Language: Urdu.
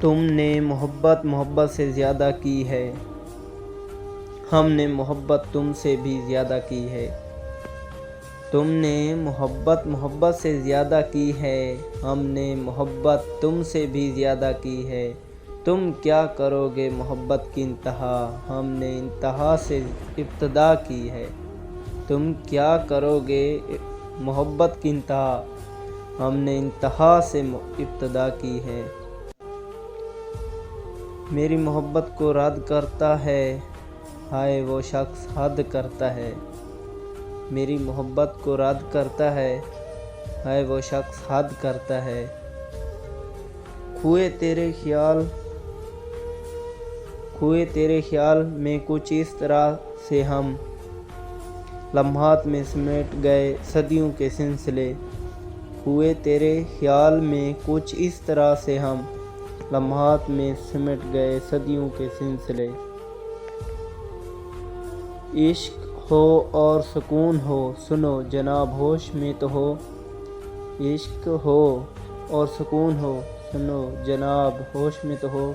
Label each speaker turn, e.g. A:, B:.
A: تم نے محبت محبت سے زیادہ کی ہے، ہم نے محبت تم سے بھی زیادہ کی ہے۔ تم نے محبت محبت سے زیادہ کی ہے، ہم نے محبت تم سے بھی زیادہ کی ہے۔ تم کیا کرو گے محبت کی انتہا، ہم نے انتہا سے ابتدا کی ہے۔ تم کیا کرو گے محبت کی انتہا، ہم نے انتہا سے ابتدا کی ہے۔ میری محبت کو رد کرتا ہے، ہائے وہ شخص حد کرتا ہے۔ میری محبت کو رد کرتا ہے، ہائے وہ شخص حد کرتا ہے۔ کھوئے تیرے خیال میں کچھ اس طرح سے ہم لمحات میں سمیٹ گئے صدیوں کے سلسلے۔ کھوئے تیرے خیال میں کچھ اس طرح سے ہم لمحات میں سمٹ گئے صدیوں کے سلسلے۔ عشق ہو اور سکون ہو، سنو جناب ہوش میں تو ہو۔ عشق ہو اور سکون ہو، سنو جناب ہوش میں تو ہو۔